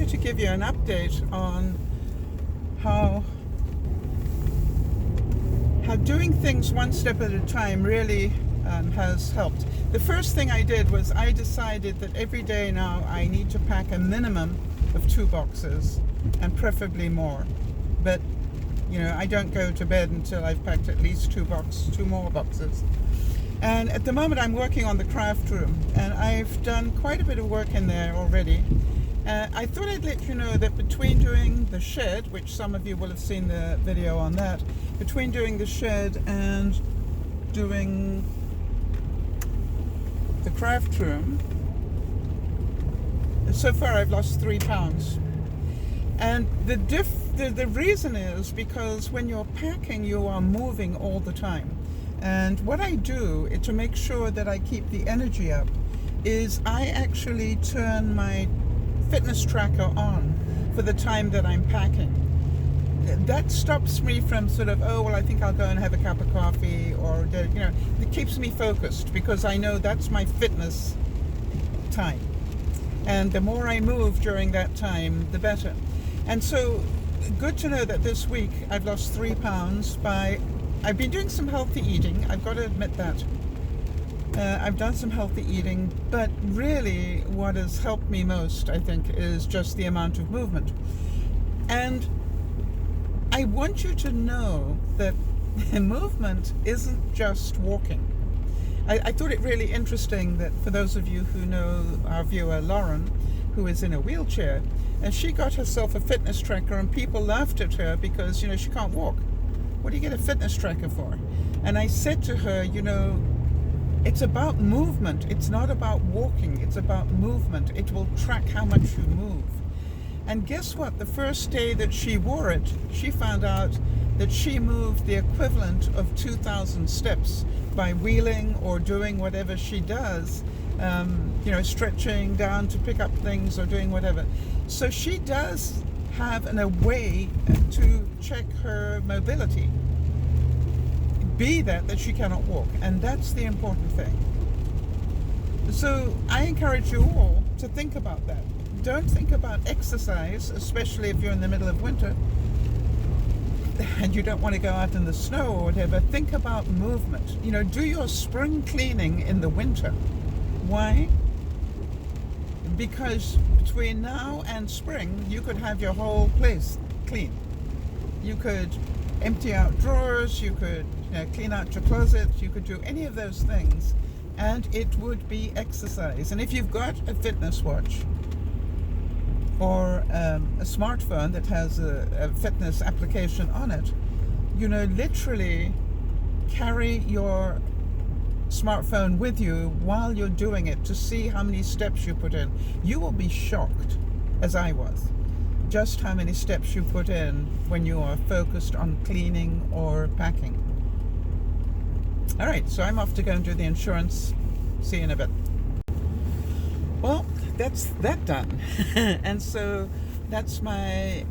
to give you an update on how doing things one step at a time really has helped. The first thing I did was I decided that every day now I need to pack a minimum of 2 boxes and preferably more. But I don't go to bed until I've packed at least 2 more boxes. And at the moment I'm working on the craft room, and I've done quite a bit of work in there already. I thought I'd let you know that between doing the shed, which some of you will have seen the video on that, between doing the shed and doing the craft room, so far I've lost 3 pounds. And the reason is because when you're packing, you are moving all the time. And what I do to make sure that I keep the energy up is I actually turn my fitness tracker on for the time that I'm packing. That stops me from sort of, I think I'll go and have a cup of coffee, or it keeps me focused because I know that's my fitness time. And the more I move during that time, the better. And so, good to know that this week I've lost 3 pounds I've been doing some healthy eating, I've got to admit that. I've done some healthy eating, but really what has helped me most, I think, is just the amount of movement. And I want you to know that movement isn't just walking. I thought it really interesting that for those of you who know our viewer Lauren, who is in a wheelchair, and she got herself a fitness tracker, and people laughed at her because she can't walk. What do you get a fitness tracker for? And I said to her, it's about movement. It's not about walking. It's about movement. It will track how much you move. And guess what? The first day that she wore it, she found out that she moved the equivalent of 2,000 steps by wheeling or doing whatever she does, stretching down to pick up things or doing whatever. So she does have a way to check her mobility, be that she cannot walk, and that's the important thing. So I encourage you all to think about that. Don't think about exercise, especially if you're in the middle of winter and you don't want to go out in the snow or whatever. Think about movement. Do your spring cleaning in the winter. Why? Because between now and spring, you could have your whole place clean. You could empty out drawers, you could clean out your closet, you could do any of those things, and it would be exercise. And if you've got a fitness watch or a smartphone that has a fitness application on it, literally carry your smartphone with you while you're doing it to see how many steps you put in. You will be shocked, as I was, just how many steps you put in when you are focused on cleaning or packing. All right, so I'm off to go and do the insurance. See you in a bit. Well, that's that done. And so that's my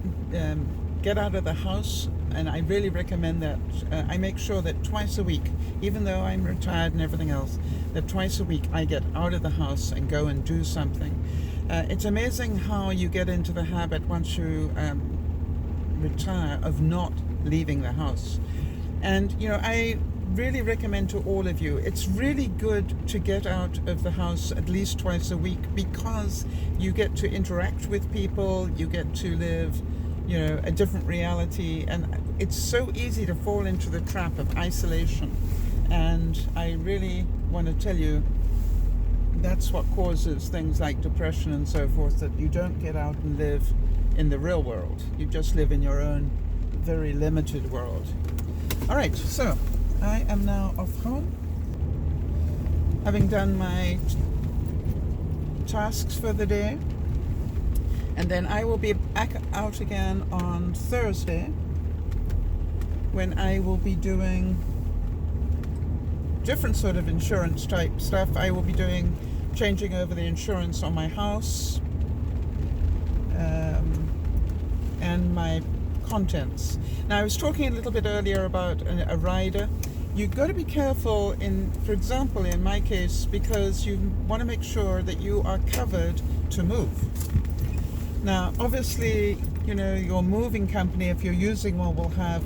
get out of the house. And I really recommend that I make sure that twice a week, even though I'm retired and everything else, that twice a week I get out of the house and go and do something. It's amazing how you get into the habit once you retire of not leaving the house. And I really recommend to all of you, it's really good to get out of the house at least twice a week, because you get to interact with people, you get to live a different reality, and it's so easy to fall into the trap of isolation. And I really want to tell you that's what causes things like depression and so forth, that you don't get out and live in the real world. You just live in your own very limited world. All right, so I am now off home, having done my tasks for the day. And then I will be back out again on Thursday, when I will be doing different sort of insurance type stuff. I will be changing over the insurance on my house and my contents. Now, I was talking a little bit earlier about a rider. You've got to be careful, for example, in my case, because you want to make sure that you are covered to move. Now, obviously, your moving company, if you're using one, will have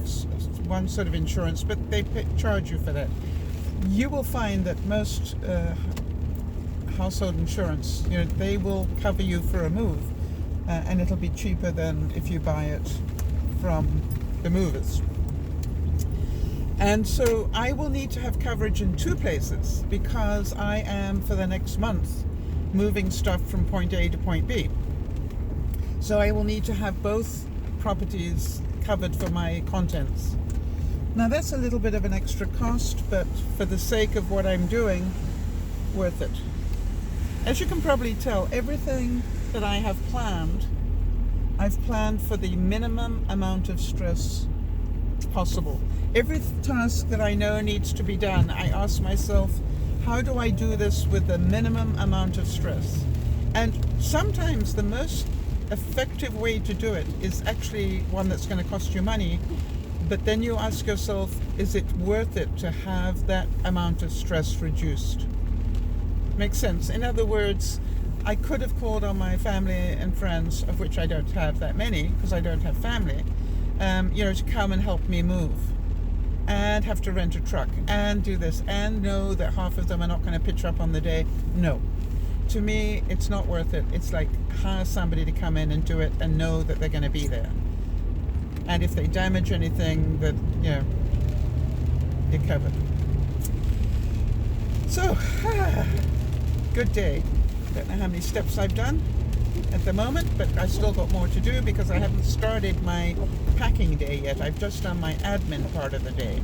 one sort of insurance, but they charge you for that. You will find that most household insurance, they will cover you for a move, and it'll be cheaper than if you buy it from the movers. And so I will need to have coverage in two places because I am, for the next month, moving stuff from point A to point B. So I will need to have both properties covered for my contents. Now that's a little bit of an extra cost, but for the sake of what I'm doing, worth it. As you can probably tell, everything that I have planned, I've planned for the minimum amount of stress possible. Every task that I know needs to be done, I ask myself, how do I do this with the minimum amount of stress? And sometimes the most effective way to do it is actually one that's going to cost you money, but then you ask yourself, is it worth it to have that amount of stress reduced? Makes sense. In other words, I could have called on my family and friends, of which I don't have that many because I don't have family, to come and help me move, and have to rent a truck and do this and know that half of them are not going to pitch up on the day. No. To me, it's not worth it. It's like hire somebody to come in and do it and know that they're going to be there. And if they damage anything, that, you're covered. So, good day. Don't know how many steps I've done at the moment, but I still got more to do because I haven't started my packing day yet. I've just done my admin part of the day.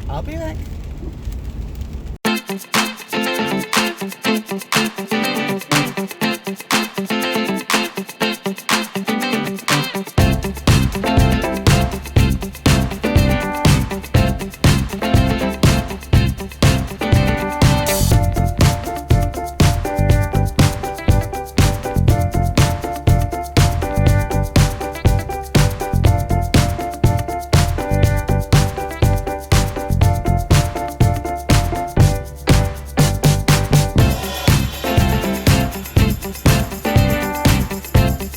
I'll be back.